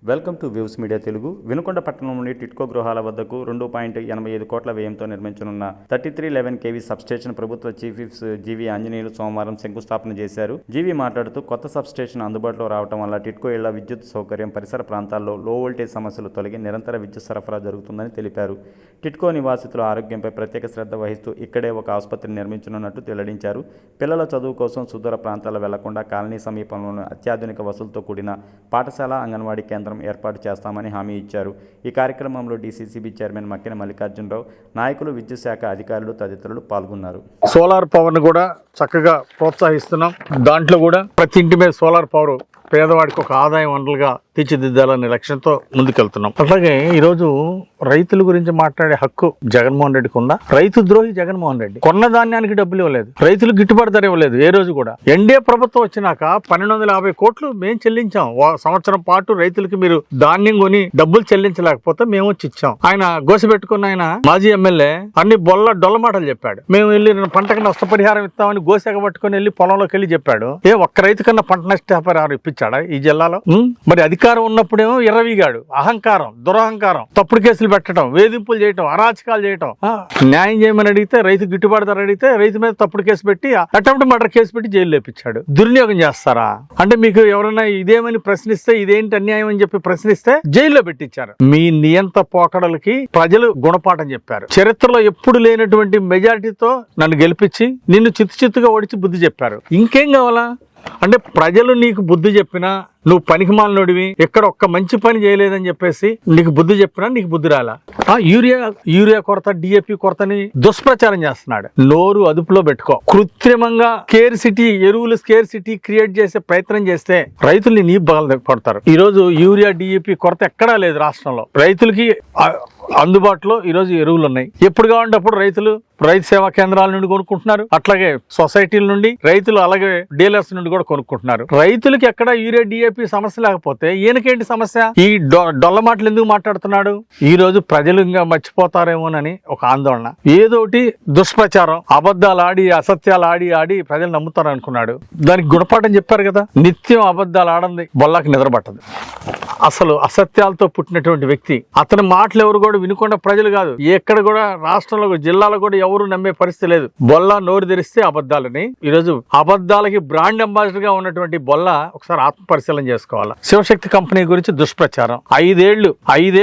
Welcome to views media Telugu. Vinukonda పట్టణంలోని టిట్కో గృహాల వద్దకు 2.85 కోట్ల వ్యయంతో నిర్మించనున్న 3311 kV సబ్స్టేషన్ ప్రభుత్వ చీఫ్ విప్ జీవీ ఆంజనేయులు సోమవారం శంకుస్థాపన చేశారు. జీవీ మాట్లాడుతూ కొత్త సబ్స్టేషన్ అందుబాటులో రావడం వల్ల టిట్కో ఇళ్ల విద్యుత్ సౌకర్యం, పరిసర ప్రాంతాల్లో లో వోల్టేజ్ సమస్యలు తొలగి నిరంతర విద్యుత్ సరఫరా జరుగుతుందని తెలిపారు. టిట్కో నివాసితుల ఆరోగ్యంపై ప్రత్యేక శ్రద్ధ వహిస్తూ ఇక్కడే ఒక ఆసుపత్రిని నిర్మించనున్నట్టు వెల్లడించారు. పిల్లల చదువు కోసం సుదూర ప్రాంతాలు వెళ్లకుండా కాలనీ సమీపంలోని అత్యాధునిక వసతులతో కూడిన పాఠశాల, అంగన్వాడీ కేంద్రం ఏర్పాటు చేస్తామని హామీ ఇచ్చారు. ఈ కార్యక్రమంలో డీసీసీబీ చైర్మన్ మక్కిన మల్లికార్జునరావు, నాయకులు, విద్యుత్ శాఖ అధికారులు తదితరులు పాల్గొన్నారు. సోలార్ పవర్ను కూడా చక్కగా ప్రోత్సహిస్తున్నాం. దాంట్లో కూడా ప్రతి ఇంటి మీద సోలార్ పవర్ పేదవాడికి ఒక ఆదాయం వనరులుగా తీర్చిదిద్దాలనే లక్ష్యంతో ముందుకెళ్తున్నాం. అట్లాగే ఈరోజు రైతుల గురించి మాట్లాడే హక్కు జగన్మోహన్ రెడ్డికి ఉందా? రైతు ద్రోహి జగన్మోహన్ రెడ్డి. కొన్న ధాన్యానికి డబ్బులు ఇవ్వలేదు, రైతులు గిట్టుబాటు ధర ఇవ్వలేదు. ఏ రోజు కూడా ఎన్డీఏ ప్రభుత్వం వచ్చినాక 1250 కోట్లు మేము చెల్లించాం. సంవత్సరం పాటు రైతులకి మీరు ధాన్యం కొని డబ్బులు చెల్లించలేకపోతే మేము వచ్చి ఇచ్చాం. ఆయన గోసపెట్టుకున్న ఆయన మాజీ ఎమ్మెల్యే అన్ని డొల్ల మాటలు చెప్పాడు. మేము వెళ్ళి పంటకు నష్టపరిహారం ఇస్తామని గోసెగ పట్టుకుని వెళ్ళి పొలంలోకి వెళ్ళి చెప్పాడు. ఒక్క రైతు కన్నా పంట నష్టపరిహారం ఇప్పించాడా ఈ జిల్లాలో? మరి అధికారం ఉన్నప్పుడేమో ఎర్రవిగాడు, అహంకారం, దురహంకారం, తప్పుడు కేసులు పెట్టడం, వేధింపులు చేయటం, అరాచకాలు చేయటం. న్యాయం చేయమని అడిగితే, రైతు గిట్టుబాటు ధర అడిగితే రైతు మీద తప్పుడు కేసు పెట్టి, అటెంప్ట్ మర్డర్ కేసు పెట్టి జైలు లేపించాడు. దుర్వినియోగం చేస్తారా అంటే? మీకు ఎవరైనా ఇదేమని ప్రశ్నిస్తే, ఇదేంటి అన్యాయం అని చెప్పి ప్రశ్నిస్తే జైల్లో పెట్టించారు. మీ నియంత పోకడలకి ప్రజలు గుణపాఠం చెప్పారు. చరిత్రలో ఎప్పుడు లేనటువంటి మెజారిటీతో నన్ను గెలిపించి నిన్ను చిత్తుగా ఓడించి బుద్ధి చెప్పారు. ఇంకేం కావాలా అంటే? ప్రజలు నీకు బుద్ధి చెప్పినా, నువ్వు పనికిమాలినోడివి, ఎక్కడ ఒక్క మంచి పని చేయలేదని చెప్పేసి నీకు బుద్ధి చెప్పినా నీకు బుద్ధి రాలా? యూరియా కొరత, డిఏపి కొరతని దుష్ప్రచారం చేస్తున్నాడు. నోరు అదుపులో పెట్టుకో. కృత్రిమంగా ఎరువులు స్కేర్ సిటీ క్రియేట్ చేసే ప్రయత్నం చేస్తే రైతుల్ని నీ బాగా పడతారు. ఈ రోజు యూరియా, డిఏపి కొరత ఎక్కడా లేదు రాష్ట్రంలో. రైతులకి అందుబాటులో ఈ రోజు ఎరువులు ఉన్నాయి. ఎప్పుడు కావాలంటే అప్పుడు రైతు సేవా కేంద్రాల నుండి కొనుక్కుంటున్నారు. అట్లాగే సొసైటీల నుండి రైతులు, అలాగే డీలర్స్ నుండి కూడా కొనుక్కుంటున్నారు. రైతులకి ఎక్కడ యూరియా, డిఏపి సమస్య లేకపోతే ఈయనకేంటి సమస్య? ఈ డొల్ల మాటలు ఎందుకు మాట్లాడుతున్నాడు? ఈ రోజు ప్రజలు ఇంకా మర్చిపోతారేమోనని ఒక ఆందోళన. ఏదోటి దుష్ప్రచారం, అబద్ధాలు ఆడి, అసత్యాలు ఆడి ప్రజలు నమ్ముతారు అనుకున్నాడు. దానికి గుణపాఠం చెప్పారు కదా. నిత్యం అబద్ధాలు ఆడంది బొల్లాకి నిద్రపట్టదు. అసలు అసత్యాలతో పుట్టినటువంటి వ్యక్తి. అతని మాటలు ఎవరు కూడా వినుకొండ ప్రజలు కాదు, ఎక్కడ కూడా రాష్ట్రంలో, జిల్లాలో కూడా ఎవరు నమ్మే పరిస్థితి లేదు. బొల్లా నోరు తెరిస్తే అబద్ధాలని. ఈరోజు అబద్ధాలకి బ్రాండ్ అంబాసిడర్ గా ఉన్నటువంటి బొల్లా ఒకసారి ఆత్మ పరిశీలన చేసుకోవాలా. శివశక్తి కంపెనీ గురించి దుష్ప్రచారం. 5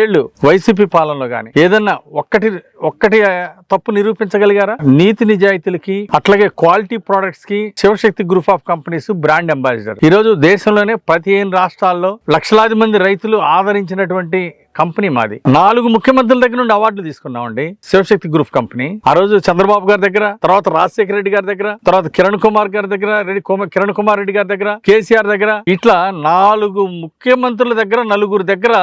ఏళ్లు వైసీపీ పాలనలో గాని ఏదన్నా ఒక్కటి తప్పు నిరూపించగలిగారా? నీతి నిజాయితీలకి, అట్లాగే క్వాలిటీ ప్రొడక్ట్స్ కి Shivashakti group of companies brand ambassador. ఈ రోజు దేశంలోనే 15 రాష్ట్రాల్లో లక్షలాది మంది రైతులు ఆదరించినటువంటి కంపెనీ మాది. 4 ముఖ్యమంత్రుల దగ్గర నుండి అవార్డులు తీసుకున్నామండి శివశక్తి గ్రూప్ కంపెనీ. ఆ రోజు చంద్రబాబు గారి దగ్గర, తర్వాత రాజశేఖర రెడ్డి గారి దగ్గర, తర్వాత కిరణ్ కుమార్ రెడ్డి గారి దగ్గర, కేసీఆర్ దగ్గర, ఇట్లా 4 ముఖ్యమంత్రుల దగ్గర, 4 దగ్గర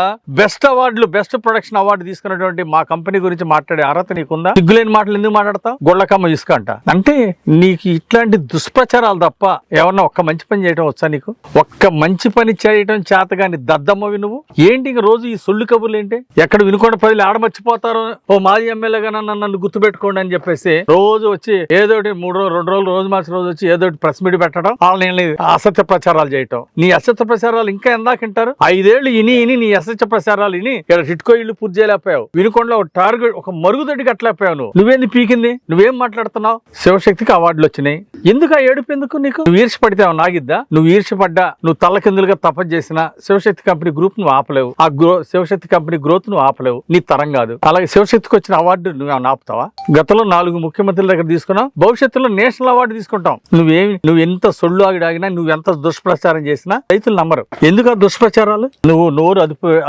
బెస్ట్ ప్రొడక్షన్ అవార్డు తీసుకున్నటువంటి మా కంపెనీ గురించి మాట్లాడే అర్హత నీకుందా? సిగ్గులేని మాటలు ఎందుకు మాట్లాడతావు? గొళ్ళకమ్మ ఇసుకంట అంటే నీకు ఇట్లాంటి దుష్ప్రచారాలు తప్ప ఏమన్నా ఒక్క మంచి పని చేయడం వచ్చా నీకు? ఒక్క మంచి పని చేయడం చేతగాని దద్దమ్మవి నువ్వు. ఏంటి రోజు ఈ సొల్లు కబుర్లు ఏంటి? ఎక్కడ వినుకొండ ప్రజలు ఆడమర్చిపోతారో, ఓ మాజీ ఎమ్మెల్యేగా నన్ను గుర్తుపెట్టుకోండి అని చెప్పేసి రోజు వచ్చి ఏదోటి 2 రోజులు రోజు మార్చి రోజు వచ్చి ఏదోటి ప్రెస్ మీట్ పెట్టడం, వాళ్ళని అసత్య ప్రచారాలు చేయటం. నీ అసత్య ప్రచారాలు ఇంకా ఎందాకంటారు? 5 ఏళ్లు ఇని నీ అసత్య ప్రచారాలు ఇని ఇక్కడ టిట్కో ఇల్లు పూర్తి చేయలేకపోయావు. వినుకొండలో ఒక టార్గెట్, ఒక మరుగుదొడ్డి కట్టలేకపోయావు. నువ్వేంది పీకింది? నువ్వేం మాట్లాడుతున్నావు? శివశక్తికి అవార్డులు వచ్చినాయి. ఎందుకు ఆ ఏడుపు? ఎందుకు నీకు? నువ్వు ఈర్ష్యపడితే నాగిద్దా? నువ్వు ఈర్ష్యపడ్డా, నువ్వు తల్లకిందులుగా తపస్సు చేసిన శివశక్తి కంపెనీ గ్రూప్ నువ్వు ఆపలేవు. ఆ శివశక్తి కంపెనీ గ్రోత్ నువ్వు ఆపలేవు. నీ తరం కాదు. అలాగే శివశక్తికి వచ్చిన అవార్డు నువ్వు ఆపుతావా? గతంలో 4 ముఖ్యమంత్రుల దగ్గర తీసుకున్నావు, భవిష్యత్తులో నేషనల్ అవార్డు తీసుకుంటాం. నువ్వు ఎంత సొల్లు ఆగినా, నువ్వు ఎంత దుష్ప్రచారం చేసినా రైతులు నమ్మరు. ఎందుకు ఆ దుష్ప్రచారాలు? నువ్వు నోరు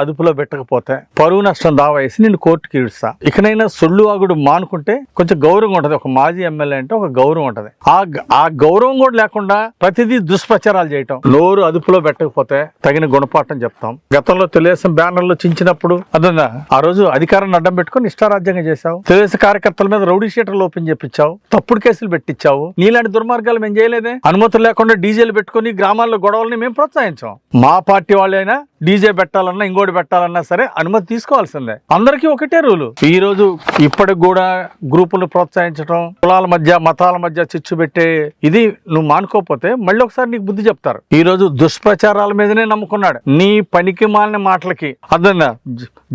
అదుపులో పెట్టకపోతే పరువు నష్టం దావా వేసి నిన్ను కోర్టుకి ఈడుస్తా. ఇకనైనా సొల్లు ఆగుడు మానుకుంటే కొంచెం గౌరవం ఉంటది. ఒక మాజీ ఎమ్మెల్యే అంటే ఒక గౌరవం ఉంటది. ఆ గౌరవం కూడా లేకుండా ప్రతిదీ దుష్ప్రచారాలు చేయటం. నోరు అదుపులో పెట్టకపోతే తగిన గుణపాఠం చెప్తాం. గతంలో తెలుగుదేశం బ్యానర్లు చించినప్పుడు అదన్నా ఆ రోజు అధికారాన్ని అడ్డం పెట్టుకుని ఇష్టారాజ్యంగా చేశావు. తెలుగుదేశం కార్యకర్తల మీద రౌడీ షీటర్లు ఓపెన్ చేపించావు, తప్పుడు కేసులు పెట్టించావు. నీలాంటి దుర్మార్గాలు మేము చేయలేదే. అనుమతులు లేకుండా డీజేలు పెట్టుకుని గ్రామాల్లో గొడవల్ని మేము ప్రోత్సహించాం. మా పార్టీ వాళ్ళైనా డీజే పెట్టాలన్నా ఇంకోటి పెట్టాలన్నా సరే అనుమతి తీసుకోవాల్సిందే. అందరికీ ఒకటే రూలు. ఈ రోజు ఇప్పటికి కూడా గ్రూపులను ప్రోత్సహించడం, కులాల మధ్య మతాల మధ్య చిచ్చు పెట్టే ఇది నువ్వు మానుకోకపోతే మళ్ళీ ఒకసారి నీకు బుద్ధి చెప్తారు. ఈ రోజు దుష్ప్రచారాల మీదనే నమ్ముకున్నాడు. నీ పనికి మాలిన మాటలకి అర్థంగా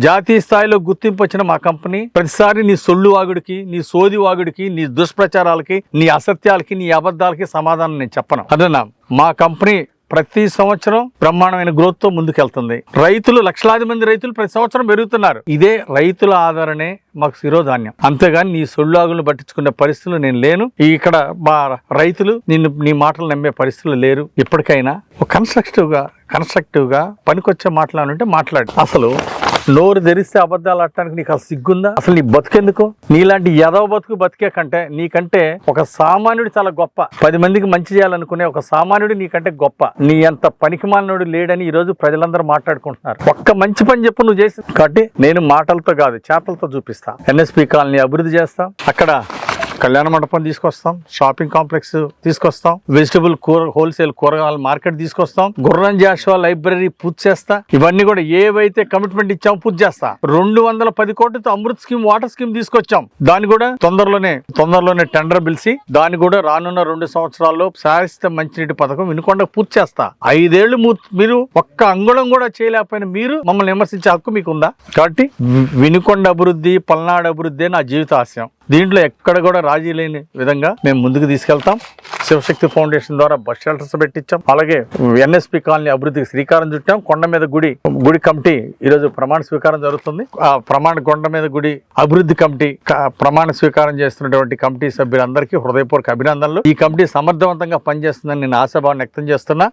జాతీయ స్థాయిలో గుర్తింపు వచ్చిన మా కంపెనీ ప్రతిసారి నీ సొల్లు వాగుడికి, నీ సోది వాగుడికి, నీ దుష్ప్రచారాలకి, నీ అసత్యాలకి, నీ అబద్ధాలకి సమాధానం నేను చెప్పను. అదన్నా మా కంపెనీ ప్రతి సంవత్సరం బ్రహ్మాండమైన గ్రోత్ తో ముందుకెళ్తుంది. రైతులు లక్షలాది మంది రైతులు ప్రతి సంవత్సరం పెరుగుతున్నారు. ఇదే రైతుల ఆధారనే మాకు శిరోధాన్యం. అంతేగాని నీ సొల్లాగులను పట్టించుకునే పరిస్థితులు నేను లేను. ఇక్కడ మా రైతులు నీ మాటలు నమ్మే పరిస్థితులు లేరు. ఇప్పటికైనా కన్స్ట్రక్టివ్ గా పనికొచ్చే మాట్లాడుంటే మాట్లాడు. అసలు నోరు తెరిస్తే అబద్ధాలు ఆడటానికి నీకు అసలు సిగ్గుందా? అసలు నీ బతుకెందుకు? నీలాంటి ఎదవ బతుకు బతికే కంటే నీకంటే ఒక సామాన్యుడు చాలా గొప్ప. 10 మందికి మంచి చేయాలనుకునే ఒక సామాన్యుడు నీకంటే గొప్ప. నీ అంత పనికిమాలినోడు లేడని ఈ రోజు ప్రజలందరూ మాట్లాడుకుంటున్నారు. ఒక్క మంచి పని చెప్పు నువ్వు చేసి. కాబట్టి నేను మాటలతో కాదు చేతలతో చూపిస్తా. ఎన్ఎస్పి కాలనీ అభివృద్ధి చేస్తాం. అక్కడ కళ్యాణ మండపం తీసుకొస్తాం, షాపింగ్ కాంప్లెక్స్ తీసుకొస్తాం, వెజిటబుల్ హోల్సేల్ కూరగాయల మార్కెట్ తీసుకొస్తాం, గుర్రం జాషువా లైబ్రరీ పూర్తి చేస్తా. ఇవన్నీ కూడా ఏవైతే కమిట్మెంట్ ఇచ్చామో పూర్తి చేస్తా. 210 కోట్లతో అమృత్ స్కీమ్ వాటర్ స్కీమ్ తీసుకొచ్చాం. దాన్ని కూడా తొందరలోనే టెండర్ పిలిచి దాన్ని కూడా రానున్న 2 సంవత్సరాల్లో శాశ్వత మంచినీటి పథకం వినుకొండ పూర్తి చేస్తా. 5 ఏళ్లు మీరు ఒక్క అంగుళం కూడా చేయలేకపోయిన మీరు మమ్మల్ని విమర్శించే హక్కు మీకు ఉందా? కాబట్టి వినుకొండ అభివృద్ధి, పల్నాడు అభివృద్ధి నా జీవిత ఆశయం. దీంట్లో ఎక్కడ కూడా రాజీ లేని విధంగా మేము ముందుకు తీసుకెళ్తాం. శివశక్తి ఫౌండేషన్ ద్వారా బస్ షెల్టర్స్ పెట్టించాం. అలాగే ఎన్ఎస్పి కాలనీ అభివృద్ధికి శ్రీకారం చుట్టాం. కొండ మీద గుడి కమిటీ ఈరోజు ప్రమాణ స్వీకారం జరుగుతుంది. ఆ కొండ మీద గుడి అభివృద్ధి కమిటీ ప్రమాణ స్వీకారం చేస్తున్నటువంటి కమిటీ సభ్యులందరికీ హృదయపూర్వక అభినందనలు. ఈ కమిటీ సమర్థవంతంగా పనిచేస్తుందని నేను ఆశాభావం వ్యక్తం చేస్తున్నా.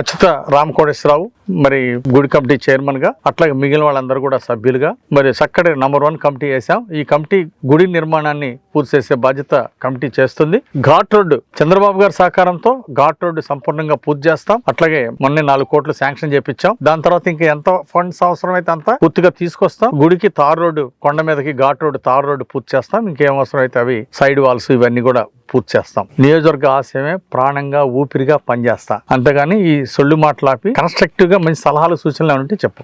అచ్యుత రామకోటేశ్వరరావు మరి గుడి కమిటీ చైర్మన్ గా, అట్లాగే మిగిలిన వాళ్ళందరూ కూడా సభ్యులుగా మరి చక్కటి నంబర్ 1 కమిటీ వేసాం. ఈ కమిటీ గుడి నిర్మాణాన్ని పూర్తి చేసే బాధ్యత కమిటీ చేస్తుంది. ఘాట్ రోడ్డు చంద్రబాబు గారి సహకారంతో ఘాట్ రోడ్డు సంపూర్ణంగా పూర్తి చేస్తాం. అట్లాగే మొన్నే 4 కోట్లు శాంక్షన్ చేపించాం. దాని తర్వాత ఇంకా ఎంత ఫండ్స్ అవసరం అయితే అంత పూర్తిగా తీసుకొస్తాం. గుడికి తార్ రోడ్డు, కొండ మీదకి ఘాట్ రోడ్డు తార్ రోడ్డు పూర్తి చేస్తాం. ఇంకేం అవసరం అయితే అవి సైడ్ వాల్స్ ఇవన్నీ కూడా పూర్తి చేస్తాం. నియోజకవర్గ ఆశయమే ప్రాణంగా ఊపిరిగా పనిచేస్తా. అంతేగాని ఈ సొల్లు మాటలాపి కన్స్ట్రక్టివ్ గా మంచి సలహాలు సూచనలు ఉంటే చెప్పు.